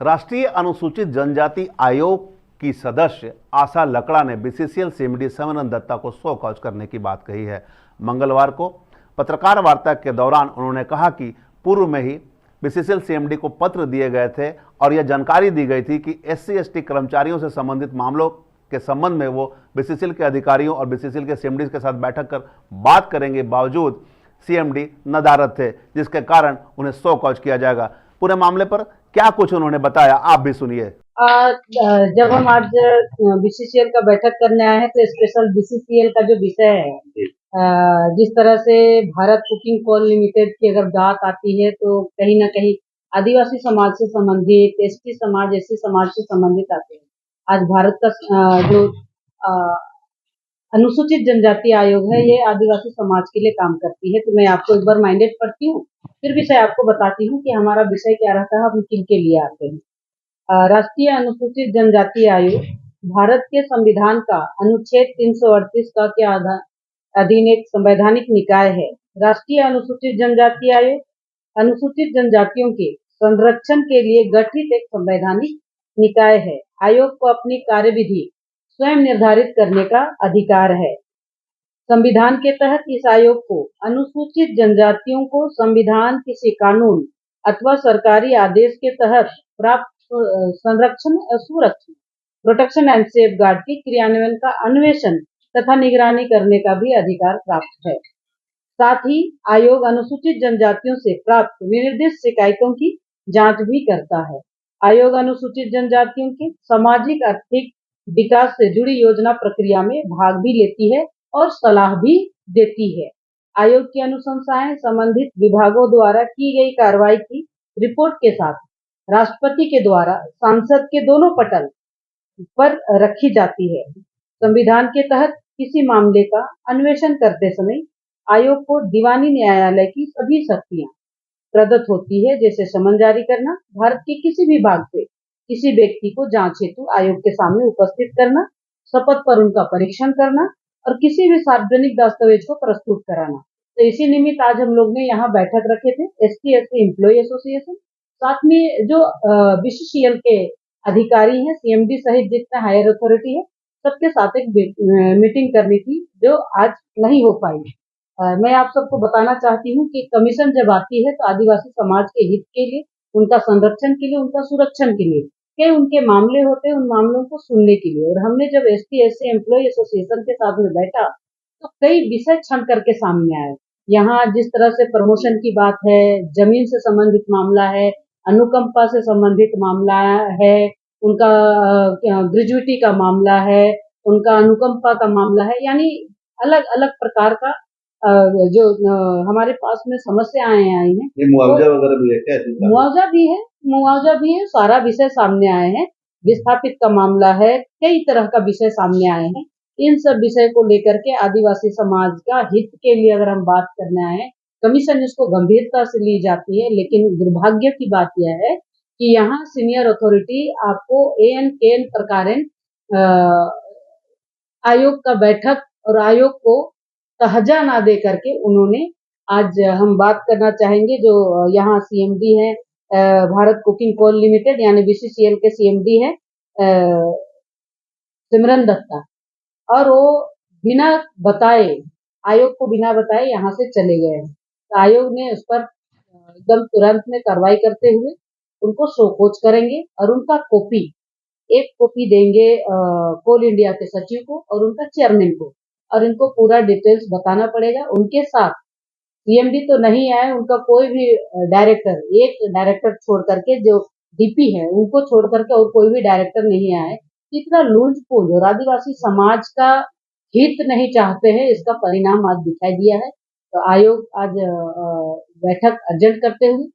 राष्ट्रीय अनुसूचित जनजाति आयोग की सदस्य आशा लकड़ा ने बीसीसीएल सीएमडी सिमरन दत्ता को शो कॉज करने की बात कही है। मंगलवार को पत्रकार वार्ता के दौरान उन्होंने कहा कि पूर्व में ही बीसीसीएल सीएमडी को पत्र दिए गए थे और यह जानकारी दी गई थी कि SC/ST कर्मचारियों से संबंधित मामलों के संबंध में वो बीसीसीएल के अधिकारियों और बीसीसीएल के सीएमडी के साथ बैठक कर बात करेंगे। बावजूद सीएमडी नदारद थे, जिसके कारण उन्हें शो कॉज किया जाएगा। पूरे मामले पर क्या कुछ उन्होंने बताया, आप भी सुनिए। जब हम आज बीसीसीएल का बैठक करने आए हैं तो स्पेशल बीसीसीएल का जो विषय है, जिस तरह से भारत कुकिंग कोल लिमिटेड की अगर बात आती है तो कहीं ना कहीं आदिवासी समाज से संबंधित, ST समाज, SC समाज से संबंधित आते हैं। आज भारत का जो अनुसूचित जनजाति आयोग है, ये आदिवासी समाज के लिए काम करती है। तो मैं आपको एक बार माइंडेड पढ़ती हूँ, फिर विषय आपको बताती हूँ कि हमारा विषय क्या रहता है, हम किन के लिए आते हैं। राष्ट्रीय अनुसूचित जनजाति आयोग भारत के संविधान का अनुच्छेद 338 का के अधीन एक संवैधानिक निकाय है। राष्ट्रीय अनुसूचित जनजाति आयोग अनुसूचित जनजातियों के संरक्षण के लिए गठित एक संवैधानिक निकाय है। आयोग को अपनी कार्यविधि स्वयं निर्धारित करने का अधिकार है। संविधान के तहत इस आयोग को अनुसूचित जनजातियों को संविधान, किसी कानून अथवा सरकारी आदेश के तहत प्राप्त संरक्षण और सुरक्षा, प्रोटेक्शन एंड सेफगार्ड के क्रियान्वयन का अन्वेषण तथा निगरानी करने का भी अधिकार प्राप्त है। साथ ही आयोग अनुसूचित जनजातियों से प्राप्त विनिर्दिष्ट शिकायतों की जांच भी करता है। आयोग अनुसूचित जनजातियों के सामाजिक आर्थिक विकास से जुड़ी योजना प्रक्रिया में भाग भी लेती है और सलाह भी देती है। आयोग की अनुशंसाएं संबंधित विभागों द्वारा की गई कार्रवाई की रिपोर्ट के साथ राष्ट्रपति के द्वारा संसद के दोनों पटल पर रखी जाती है। संविधान के तहत किसी मामले का अन्वेषण करते समय आयोग को दीवानी न्यायालय की सभी शक्तियां प्रदत्त होती है, जैसे समन जारी करना, भारत के किसी भी भाग से किसी व्यक्ति को जांच हेतु आयोग के सामने उपस्थित करना, शपथ पर उनका परीक्षण करना और किसी भी सार्वजनिक दस्तावेज को प्रस्तुत कराना। तो इसी निमित्त आज हम लोग ने यहाँ बैठक रखे थे। ST/SC एम्प्लॉय एसोसिएशन, साथ में जो बीसीसीएल के अधिकारी हैं, सीएमडी सहित जितना हायर अथॉरिटी है, सबके साथ एक मीटिंग करनी थी जो आज नहीं हो पाई। मैं आप सबको बताना चाहती हूँ कि कमीशन जब आती है तो आदिवासी समाज के हित के लिए, उनका संरक्षण के लिए, उनका सुरक्षण के लिए कई उनके मामले होते हैं, उन मामलों को सुनने के लिए। और हमने जब ST/SC एम्प्लॉय एसोसिएशन के साथ में बैठा तो कई विषय छन करके सामने आए। यहाँ जिस तरह से प्रमोशन की बात है, जमीन से संबंधित मामला है, अनुकंपा से संबंधित मामला है, उनका ग्रेजुएटी का मामला है, उनका अनुकंपा का मामला है, यानी अलग अलग प्रकार का जो हमारे पास में समस्याएं आई हैं। ये मुआवजा वगैरह भी है क्या? मुआवजा भी है, सारा विषय सामने आए हैं। विस्थापित का मामला है, कई तरह का विषय सामने आए हैं। इन सब विषय को लेकर के आदिवासी समाज का हित के लिए अगर हम बात करने आए, कमीशन इसको गंभीरता से ली जाती है। लेकिन दुर्भाग्य की बात यह है कि यहाँ सीनियर अथॉरिटी आपको AN-KN प्रकार आयोग का बैठक और आयोग को तहजा ना दे करके उन्होंने, आज हम बात करना चाहेंगे जो यहाँ CMD है, भारत कुकिंग कोल लिमिटेड यानी BCCL के CMD है सिमरन दत्ता, और वो बिना बताए, आयोग को बिना बताए यहाँ से चले गए हैं। तो आयोग ने उस पर एकदम तुरंत में कार्रवाई करते हुए उनको शो कॉज करेंगे और उनका एक कॉपी देंगे कोल इंडिया के सचिव को और उनका चेयरमैन को, और इनको पूरा डिटेल्स बताना पड़ेगा। उनके साथ CMD तो नहीं आए, उनका कोई भी डायरेक्टर, एक डायरेक्टर छोड़ करके जो DP है उनको छोड़ करके और कोई भी डायरेक्टर नहीं आए। इतना लूज-पूंज और आदिवासी समाज का हित नहीं चाहते हैं, इसका परिणाम आज दिखाई दिया है। तो आयोग आज बैठक अर्जेंट करते हुए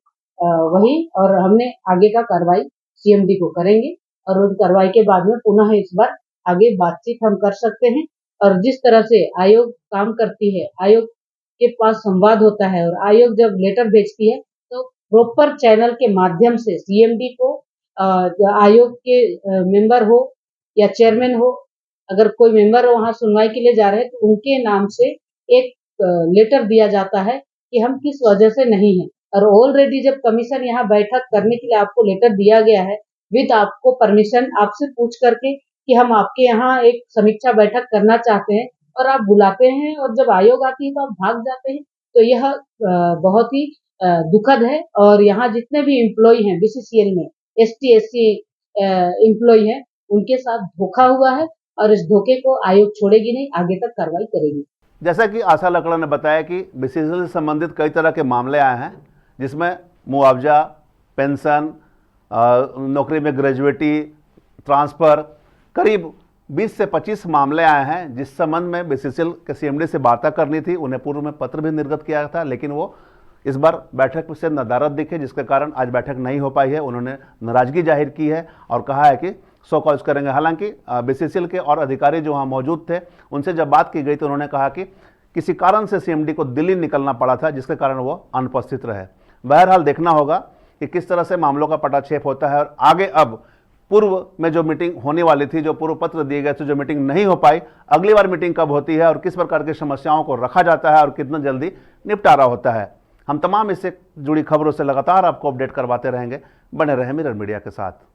वही, और हमने आगे का कार्रवाई CMD को करेंगे और उन कार्रवाई के बाद में पुनः इस बार आगे बातचीत हम कर सकते हैं। और जिस तरह से आयोग काम करती है, आयोग के पास संवाद होता है और आयोग जब लेटर भेजती है तो प्रॉपर चैनल के माध्यम से CMD को, आयोग के मेंबर हो या चेयरमैन हो, अगर कोई मेंबर वहां सुनवाई के लिए जा रहे हैं तो उनके नाम से एक लेटर दिया जाता है कि हम किस वजह से नहीं है। और ऑलरेडी जब कमीशन यहाँ बैठक करने के लिए आपको लेटर दिया गया है, विद आपको परमिशन आपसे पूछ करके कि हम आपके यहाँ एक समीक्षा बैठक करना चाहते हैं, और आप बुलाते हैं और जब आयोग आती है तो आप भाग जाते हैं। तो यह बहुत ही दुखद है, और यहाँ जितने भी एम्प्लॉय हैं बीसीसीएल में, एसटी एससी एम्प्लॉय हैं, उनके साथ धोखा हुआ है, और इस धोखे को आयोग छोड़ेगी नहीं, आगे तक कार्रवाई करेगी। जैसा कि आशा लकड़ा ने बताया कि बीसीसीएल से संबंधित कई तरह के मामले आए हैं, जिसमें मुआवजा, पेंशन, नौकरी में ग्रेजुएटी, ट्रांसफ़र, करीब 20 से 25 मामले आए हैं, जिस संबंध में बीसीसीएल के सीएमडी से वार्ता करनी थी। उन्हें पूर्व में पत्र भी निर्गत किया था, लेकिन वो इस बार बैठक से नदारद दिखे, जिसके कारण आज बैठक नहीं हो पाई है। उन्होंने नाराजगी जाहिर की है और कहा है कि सो कॉज करेंगे। हालांकि बीसीसीएल के और अधिकारी जो वहाँ मौजूद थे, उनसे जब बात की गई तो उन्होंने कहा कि किसी कारण से सीएमडी को दिल्ली निकलना पड़ा था, जिसके कारण वो अनुपस्थित रहे। बहरहाल देखना होगा कि किस तरह से मामलों का पटाक्षेप होता है, और आगे अब पूर्व में जो मीटिंग होने वाली थी, जो पूर्व पत्र दिए गए थे, जो मीटिंग नहीं हो पाई, अगली बार मीटिंग कब होती है और किस प्रकार की समस्याओं को रखा जाता है और कितना जल्दी निपटारा होता है। हम तमाम इससे जुड़ी खबरों से लगातार आपको अपडेट करवाते रहेंगे। बने रहें मिरर मीडिया के साथ।